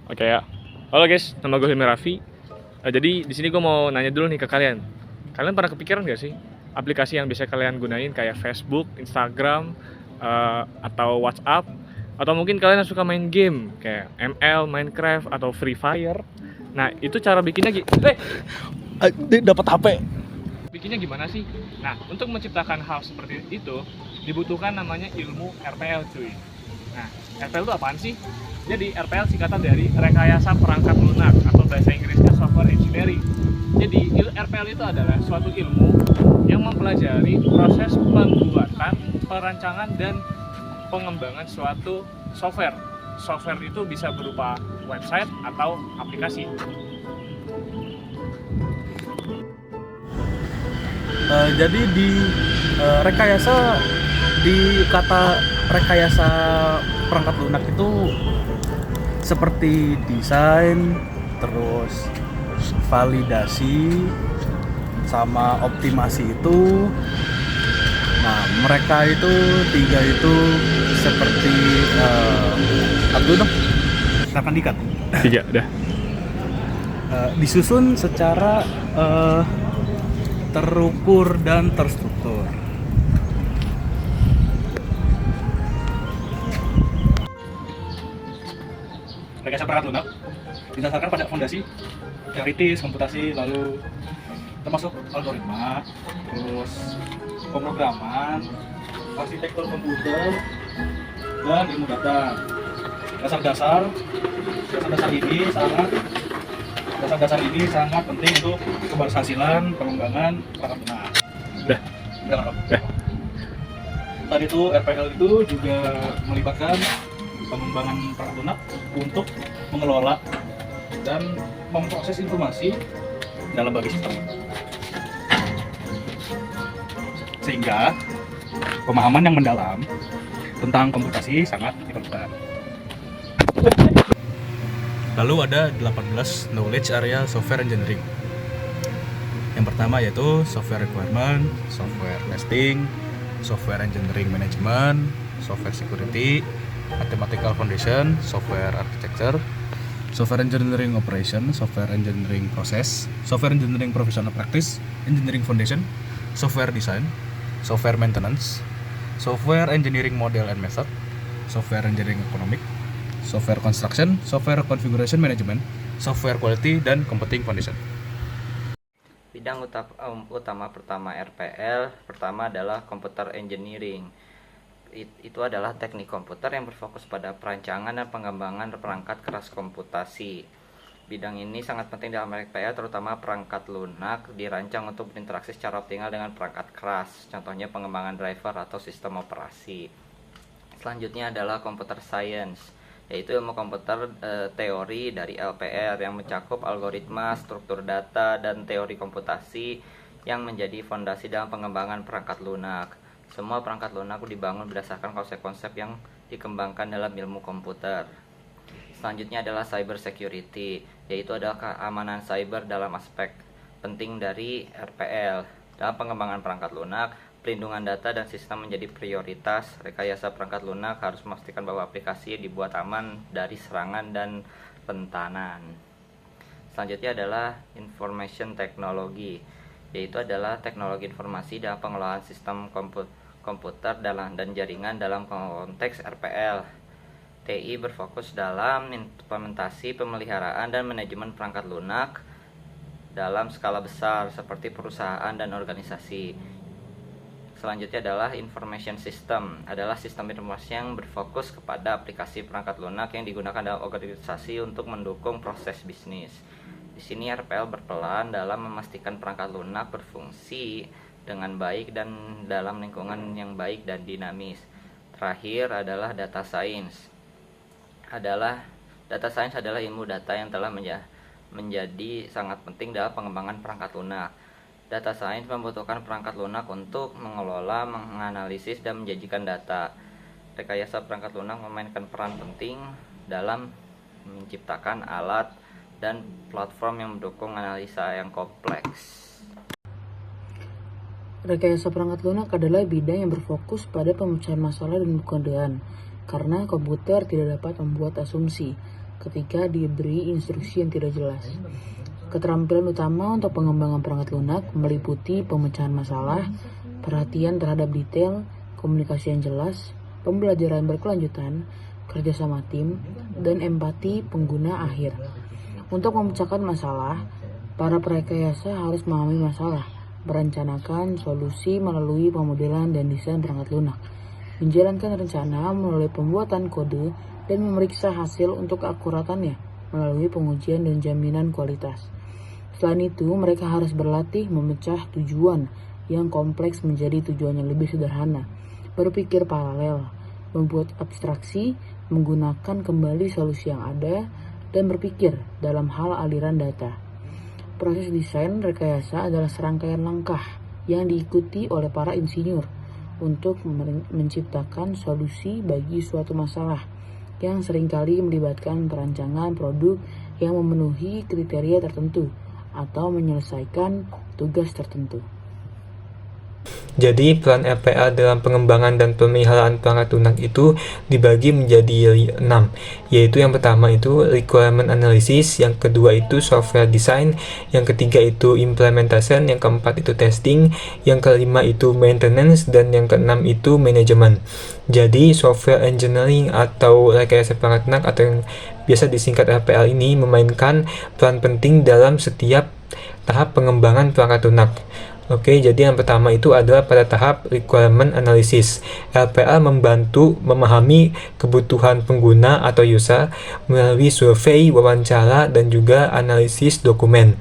Oke ya. Halo guys, nama gue Hilmi Raffi. Jadi di sini gue mau nanya dulu nih ke kalian. Kalian pernah kepikiran gak sih aplikasi yang bisa kalian gunain kayak Facebook, Instagram, atau WhatsApp, atau mungkin kalian yang suka main game kayak ML, Minecraft, atau Free Fire. Nah itu cara bikinnya Dapat HP. bikinnya gimana sih? Nah untuk menciptakan hal seperti itu dibutuhkan namanya ilmu RPL cuy. Nah RPL itu apaan sih? Jadi RPL singkatan dari rekayasa perangkat lunak atau bahasa Inggrisnya software engineering. Jadi RPL itu adalah suatu ilmu yang mempelajari proses pembuatan, perancangan dan pengembangan suatu software. Software itu bisa berupa website atau aplikasi. Jadi rekayasa di kata rekayasa perangkat lunak itu seperti desain, terus validasi, sama optimasi itu. Nah, mereka itu tiga itu seperti dong, silakan dikat. Tiga, udah. Disusun secara terukur dan terstruktur. Rekayasa perangkat lunak didasarkan pada fondasi teoritis komputasi, lalu termasuk algoritma, terus pemrograman, arsitektur komputer, dan ilmu data. Dasar-dasar ini sangat penting untuk keberhasilan pengembangan perangkat lunak. Udah. Udah. Tadi itu RPL itu juga melibatkan pengembangan perangkat lunak untuk mengelola dan memproses informasi dalam berbagai sistem, sehingga pemahaman yang mendalam tentang komputasi sangat diperlukan. Lalu ada 18 knowledge area software engineering. Yang pertama yaitu software requirement, software testing, software engineering management, software security, mathematical foundation, software architecture, software engineering operation, software engineering process, software engineering professional practice, engineering foundation, software design, software maintenance, software engineering model and method, software engineering economic, software construction, software configuration management, software quality, dan computing foundation. Bidang utama pertama RPL pertama adalah computer engineering. Itu adalah teknik komputer yang berfokus pada perancangan dan pengembangan perangkat keras komputasi. Bidang ini sangat penting dalam RPL, terutama perangkat lunak dirancang untuk berinteraksi secara optimal dengan perangkat keras, contohnya pengembangan driver atau sistem operasi. Selanjutnya adalah computer science, yaitu ilmu komputer teori dari LPR yang mencakup algoritma, struktur data, dan teori komputasi yang menjadi fondasi dalam pengembangan perangkat lunak. Semua perangkat lunak dibangun berdasarkan konsep-konsep yang dikembangkan dalam ilmu komputer. Selanjutnya adalah cyber security, yaitu adalah keamanan cyber dalam aspek penting dari RPL. Dalam pengembangan perangkat lunak, pelindungan data dan sistem menjadi prioritas. Rekayasa perangkat lunak harus memastikan bahwa aplikasi dibuat aman dari serangan dan rentanan. Selanjutnya adalah information technology, yaitu adalah teknologi informasi dalam pengelolaan sistem komputer dan jaringan dalam konteks RPL. TI berfokus dalam implementasi, pemeliharaan, dan manajemen perangkat lunak dalam skala besar seperti perusahaan dan organisasi. Selanjutnya adalah information system, adalah sistem informasi yang berfokus kepada aplikasi perangkat lunak yang digunakan dalam organisasi untuk mendukung proses bisnis. Di sini RPL berperan dalam memastikan perangkat lunak berfungsi dengan baik dan dalam lingkungan yang baik dan dinamis. Terakhir adalah data science. Data science adalah ilmu data yang telah menjadi sangat penting dalam pengembangan perangkat lunak. Data science membutuhkan perangkat lunak untuk mengelola, menganalisis, dan menjanjikan data. Rekayasa perangkat lunak memainkan peran penting dalam menciptakan alat dan platform yang mendukung analisa yang kompleks. Rekayasa perangkat lunak adalah bidang yang berfokus pada pemecahan masalah dan kemudahan, karena komputer tidak dapat membuat asumsi. ketika diberi instruksi yang tidak jelas. Keterampilan utama untuk pengembangan perangkat lunak meliputi pemecahan masalah, perhatian terhadap detail, komunikasi yang jelas, pembelajaran berkelanjutan, kerjasama tim, dan empati pengguna akhir. Untuk memecahkan masalah, para perekayasa harus memahami masalah, merencanakan solusi melalui pemodelan dan desain perangkat lunak, menjalankan rencana melalui pembuatan kode, dan memeriksa hasil untuk keakuratannya melalui pengujian dan jaminan kualitas. Selain itu, mereka harus berlatih memecah tujuan yang kompleks menjadi tujuan yang lebih sederhana, berpikir paralel, membuat abstraksi, menggunakan kembali solusi yang ada, dan berpikir dalam hal aliran data. Proses desain rekayasa adalah serangkaian langkah yang diikuti oleh para insinyur untuk menciptakan solusi bagi suatu masalah yang seringkali melibatkan perancangan produk yang memenuhi kriteria tertentu atau menyelesaikan tugas tertentu. Jadi peran RPA dalam pengembangan dan pemeliharaan perangkat lunak itu dibagi menjadi 6, yaitu yang pertama itu requirement analysis, yang kedua itu software design, yang ketiga itu implementation, yang keempat itu testing, yang kelima itu maintenance, dan yang keenam itu management. Jadi software engineering atau rekayasa perangkat lunak atau yang biasa disingkat RPL ini memainkan peran penting dalam setiap tahap pengembangan perangkat lunak. Oke, jadi yang pertama itu adalah pada tahap requirement analysis. RPA membantu memahami kebutuhan pengguna atau user melalui survei, wawancara, dan juga analisis dokumen.